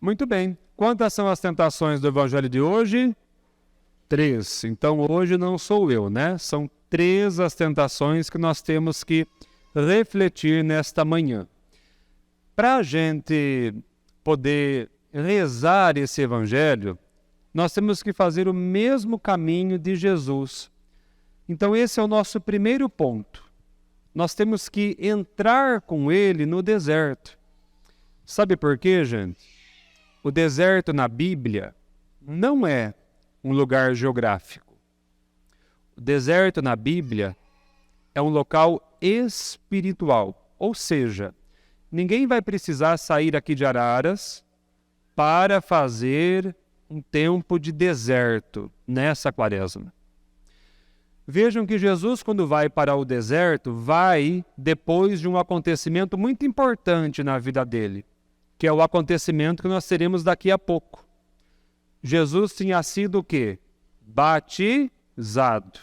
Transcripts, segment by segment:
Muito bem. Quantas são as tentações do Evangelho de hoje? 3. Então, hoje não sou eu, né? São 3 as tentações que nós temos que refletir nesta manhã. Para a gente poder rezar esse Evangelho, nós temos que fazer o mesmo caminho de Jesus. Então, esse é o nosso primeiro ponto. Nós temos que entrar com Ele no deserto. Sabe por quê, gente? O deserto na Bíblia não é um lugar geográfico. O deserto na Bíblia é um local espiritual. Ou seja, ninguém vai precisar sair aqui de Araras para fazer um tempo de deserto nessa quaresma. Vejam que Jesus, quando vai para o deserto, vai depois de um acontecimento muito importante na vida dele, que é o acontecimento que nós teremos daqui a pouco. Jesus tinha sido o quê? Batizado.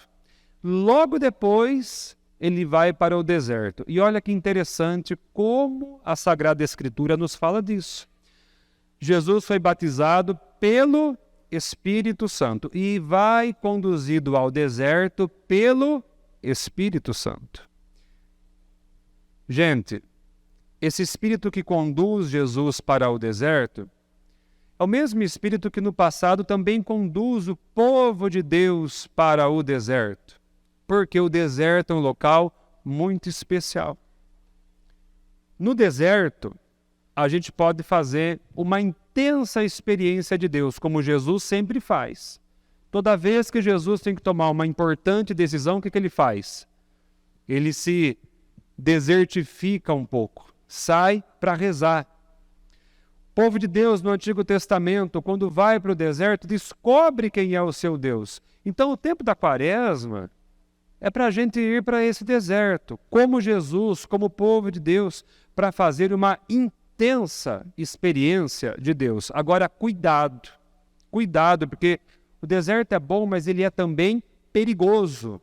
Logo depois, ele vai para o deserto. E olha que interessante como a Sagrada Escritura nos fala disso. Jesus foi batizado pelo Espírito Santo e vai conduzido ao deserto pelo Espírito Santo. Gente, esse Espírito que conduz Jesus para o deserto é o mesmo Espírito que no passado também conduz o povo de Deus para o deserto, porque o deserto é um local muito especial. No deserto, a gente pode fazer uma intensa experiência de Deus, como Jesus sempre faz. Toda vez que Jesus tem que tomar uma importante decisão, o que ele faz? Ele se desertifica um pouco, sai para rezar. O povo de Deus no Antigo Testamento, quando vai para o deserto, descobre quem é o seu Deus. Então o tempo da quaresma é para a gente ir para esse deserto, como Jesus, como povo de Deus, para fazer uma intensa experiência de Deus. Agora, cuidado, porque o deserto é bom, mas ele é também perigoso.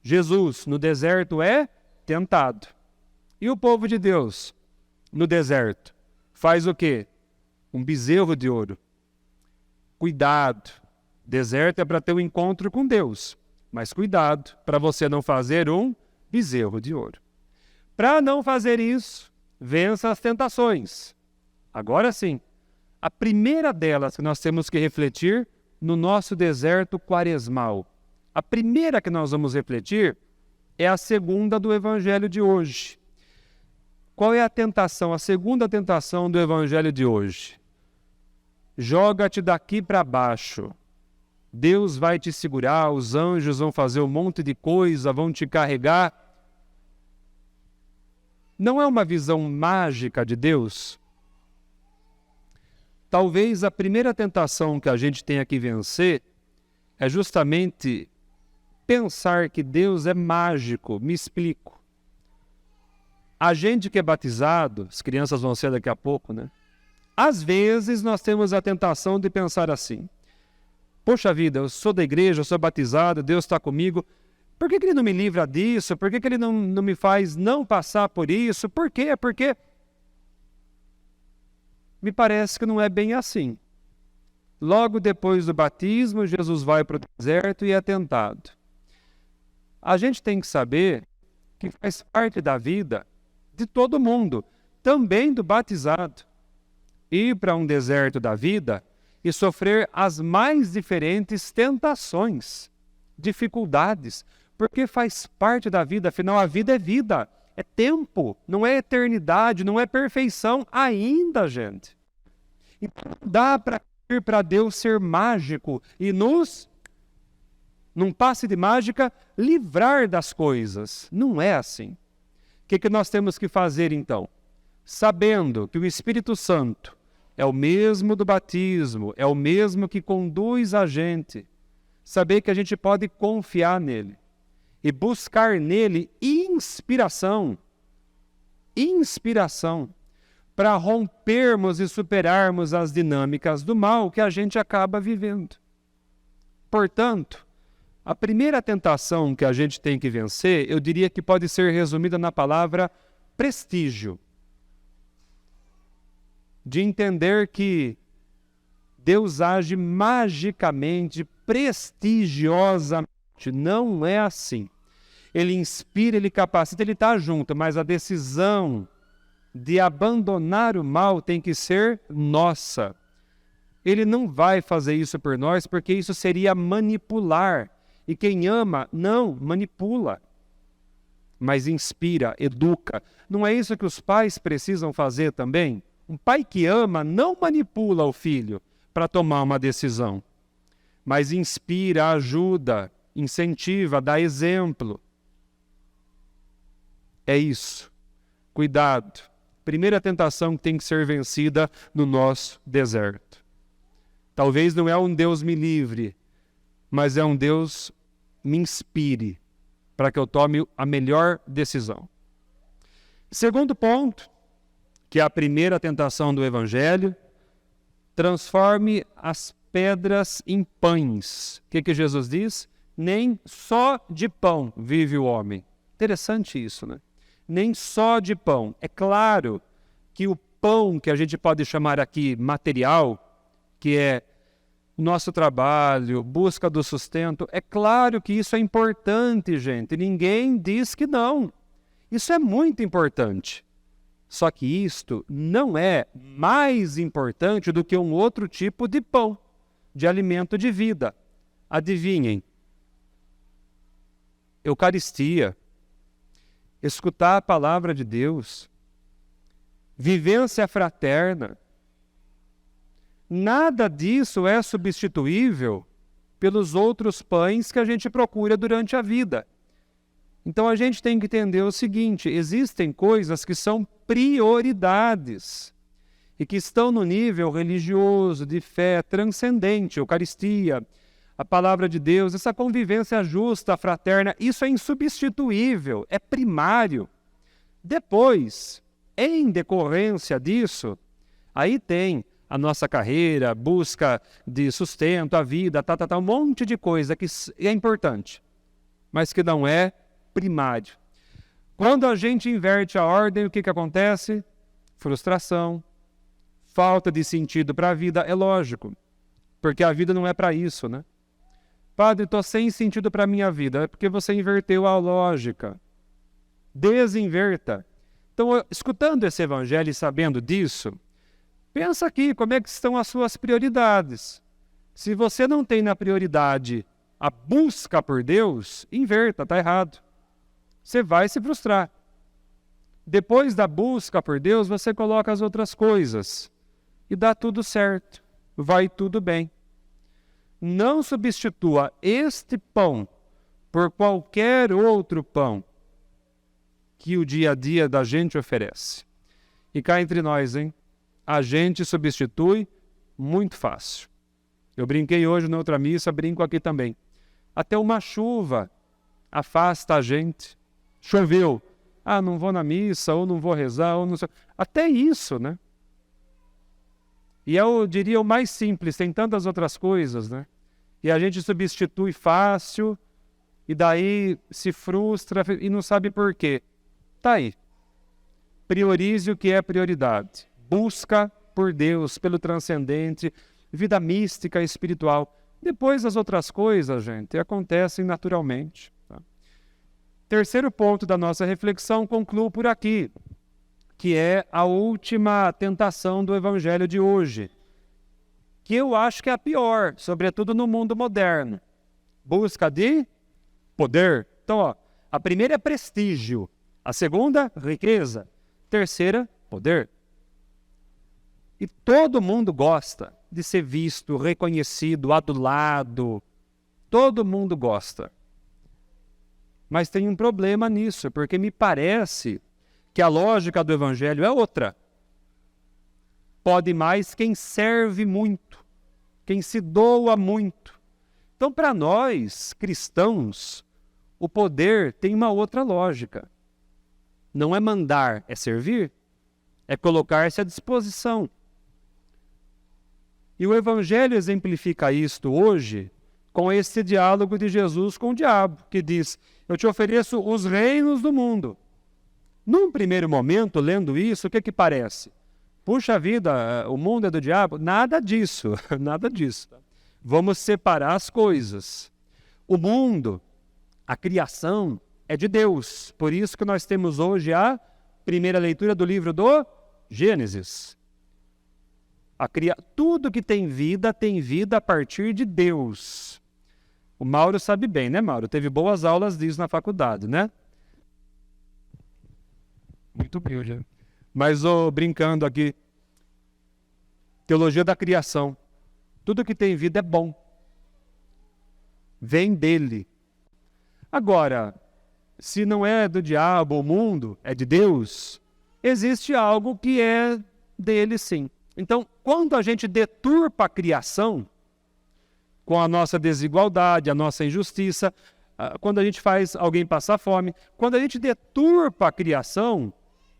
Jesus, no deserto, é tentado. E o povo de Deus, no deserto, faz o quê? Um bezerro de ouro. Cuidado, deserto é para ter um encontro com Deus, mas cuidado para você não fazer um bezerro de ouro. Para não fazer isso, vença as tentações. Agora sim, a primeira delas que nós temos que refletir no nosso deserto quaresmal. A primeira que nós vamos refletir é a segunda do Evangelho de hoje. Qual é a tentação, a segunda tentação do Evangelho de hoje? Joga-te daqui para baixo. Deus vai te segurar, os anjos vão fazer um monte de coisa, vão te carregar. Não é uma visão mágica de Deus? Talvez a primeira tentação que a gente tenha que vencer é justamente pensar que Deus é mágico. Me explico. A gente que é batizado, as crianças vão ser daqui a pouco, né? Às vezes nós temos a tentação de pensar assim: poxa vida, eu sou da igreja, eu sou batizado, Deus está comigo. Por que Ele não me livra disso? Por que Ele não me faz não passar por isso? Por quê? Porque me parece que não é bem assim. Logo depois do batismo, Jesus vai para o deserto e é tentado. A gente tem que saber que faz parte da vida de todo mundo, também do batizado. Ir para um deserto da vida e sofrer as mais diferentes tentações, dificuldades, porque faz parte da vida. Afinal, a vida é vida, é tempo, não é eternidade, não é perfeição ainda, gente. Então, dá para ir para Deus ser mágico e num passe de mágica, livrar das coisas. Não é assim. O que nós temos que fazer, então? Sabendo que o Espírito Santo é o mesmo do batismo, é o mesmo que conduz a gente. Saber que a gente pode confiar nele e buscar nele inspiração para rompermos e superarmos as dinâmicas do mal que a gente acaba vivendo. Portanto, a primeira tentação que a gente tem que vencer, eu diria que pode ser resumida na palavra prestígio. De entender que Deus age magicamente, prestigiosamente. Não é assim. Ele inspira, ele capacita, ele está junto, mas a decisão de abandonar o mal tem que ser nossa. Ele não vai fazer isso por nós, porque isso seria manipular. E quem ama, não manipula, mas inspira, educa. Não é isso que os pais precisam fazer também? Um pai que ama não manipula o filho para tomar uma decisão, mas inspira, ajuda, incentiva, dá exemplo. É isso. Cuidado. Primeira tentação que tem que ser vencida no nosso deserto. Talvez não é um Deus me livre, mas é um Deus me inspire para que eu tome a melhor decisão. Segundo ponto, que é a primeira tentação do Evangelho, transforme as pedras em pães. O que Jesus diz? Nem só de pão vive o homem. Interessante isso, né? Nem só de pão. É claro que o pão que a gente pode chamar aqui material, que é nosso trabalho, busca do sustento, é claro que isso é importante, gente. Ninguém diz que não. Isso é muito importante. Só que isto não é mais importante do que um outro tipo de pão, de alimento de vida. Adivinhem? Eucaristia, escutar a palavra de Deus, vivência fraterna. Nada disso é substituível pelos outros pães que a gente procura durante a vida. Então a gente tem que entender o seguinte: existem coisas que são prioridades e que estão no nível religioso, de fé, transcendente, Eucaristia, a palavra de Deus, essa convivência justa, fraterna, isso é insubstituível, é primário. Depois, em decorrência disso, aí tem a nossa carreira, busca de sustento, a vida, um monte de coisa que é importante, mas que não é primário. Quando a gente inverte a ordem, o que acontece? Frustração, falta de sentido para a vida, é lógico, porque a vida não é para isso, né? Padre, estou sem sentido para a minha vida, é porque você inverteu a lógica. Desinverta. Então, escutando esse evangelho e sabendo disso, pensa aqui, como é que estão as suas prioridades? Se você não tem na prioridade a busca por Deus, inverta, está errado. Você vai se frustrar. Depois da busca por Deus, você coloca as outras coisas. E dá tudo certo. Vai tudo bem. Não substitua este pão por qualquer outro pão que o dia a dia da gente oferece. E cá entre nós, hein? A gente substitui muito fácil. Eu brinquei hoje na outra missa, brinco aqui também. Até uma chuva afasta a gente. Choveu. Ah, não vou na missa, ou não vou rezar, ou não sei. Até isso, né? E eu diria o mais simples, tem tantas outras coisas, né? E a gente substitui fácil, e daí se frustra e não sabe por quê. Tá aí. Priorize o que é prioridade. Busca por Deus, pelo transcendente, vida mística, espiritual. Depois as outras coisas, gente, acontecem naturalmente. Tá? Terceiro ponto da nossa reflexão, concluo por aqui, que é a última tentação do evangelho de hoje, que eu acho que é a pior, sobretudo no mundo moderno. Busca de poder. Então, ó, a primeira é prestígio, a segunda, riqueza, terceira, poder. E todo mundo gosta de ser visto, reconhecido, adulado. Todo mundo gosta. Mas tem um problema nisso, porque me parece que a lógica do evangelho é outra. Pode mais quem serve muito, quem se doa muito. Então, para nós, cristãos, o poder tem uma outra lógica. Não é mandar, é servir, é colocar-se à disposição. E o Evangelho exemplifica isto hoje com esse diálogo de Jesus com o diabo, que diz: eu te ofereço os reinos do mundo. Num primeiro momento, lendo isso, o que parece? Puxa vida, o mundo é do diabo? Nada disso, nada disso. Vamos separar as coisas. O mundo, a criação, é de Deus. Por isso que nós temos hoje a primeira leitura do livro do Gênesis. Tudo que tem vida a partir de Deus. O Mauro sabe bem, né, Mauro? Teve boas aulas disso na faculdade, né? Muito humilde. Mas, brincando aqui, teologia da criação. Tudo que tem vida é bom. Vem dele. Agora, se não é do diabo o mundo, é de Deus, existe algo que é dele sim. Então, quando a gente deturpa a criação, com a nossa desigualdade, a nossa injustiça, quando a gente faz alguém passar fome, quando a gente deturpa a criação,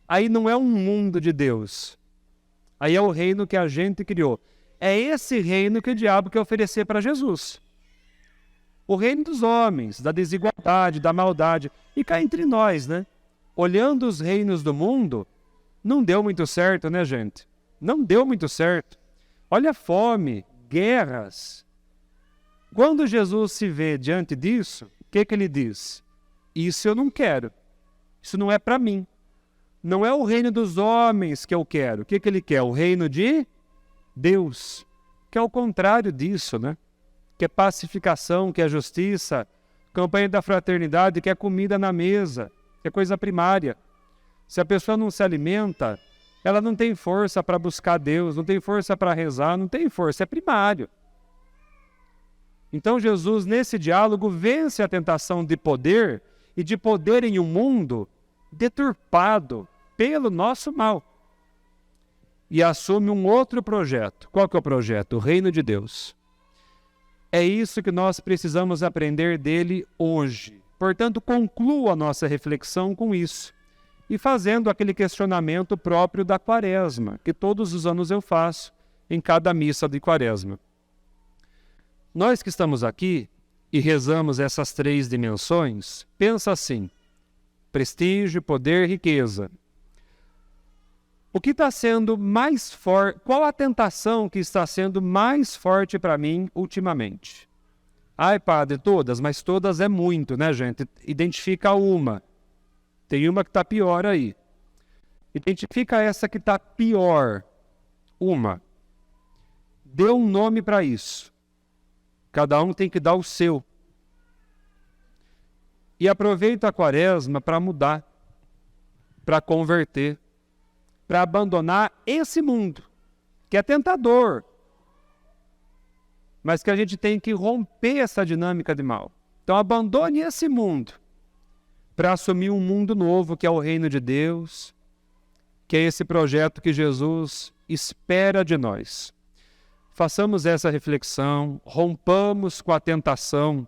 aí não é um mundo de Deus. Aí é o reino que a gente criou. É esse reino que o diabo quer oferecer para Jesus. O reino dos homens, da desigualdade, da maldade. E cá entre nós, né? Olhando os reinos do mundo, não deu muito certo, né, gente? Não deu muito certo. Olha a fome, guerras. Quando Jesus se vê diante disso, o que ele diz? Isso eu não quero. Isso não é para mim. Não é o reino dos homens que eu quero. O que ele quer? O reino de Deus. Que é o contrário disso, né? Que é pacificação, que é justiça, campanha da fraternidade, que é comida na mesa, que é coisa primária. Se a pessoa não se alimenta, ela não tem força para buscar Deus, não tem força para rezar, não tem força, é primário. Então Jesus, nesse diálogo, vence a tentação de poder e de poder em um mundo deturpado pelo nosso mal. E assume um outro projeto. Qual que é o projeto? O reino de Deus. É isso que nós precisamos aprender dele hoje. Portanto, concluo a nossa reflexão com isso. E fazendo aquele questionamento próprio da Quaresma, que todos os anos eu faço em cada missa de Quaresma. Nós que estamos aqui e rezamos essas 3 dimensões, pensa assim: prestígio, poder, riqueza. O que está sendo mais forte? Qual a tentação que está sendo mais forte para mim ultimamente? Ai, padre, todas, mas todas é muito, né, gente? Identifica uma. Tem uma que está pior aí. Identifica essa que está pior. Uma. Dê um nome para isso. Cada um tem que dar o seu. E aproveita a Quaresma para mudar, para converter, para abandonar esse mundo, que é tentador, mas que a gente tem que romper essa dinâmica de mal. Então abandone esse mundo para assumir um mundo novo, que é o reino de Deus, que é esse projeto que Jesus espera de nós. Façamos essa reflexão, rompamos com a tentação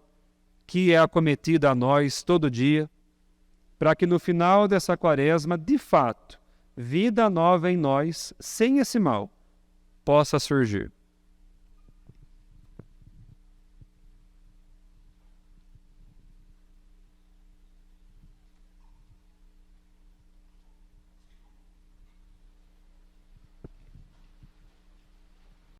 que é acometida a nós todo dia, para que no final dessa Quaresma, de fato, vida nova em nós, sem esse mal, possa surgir.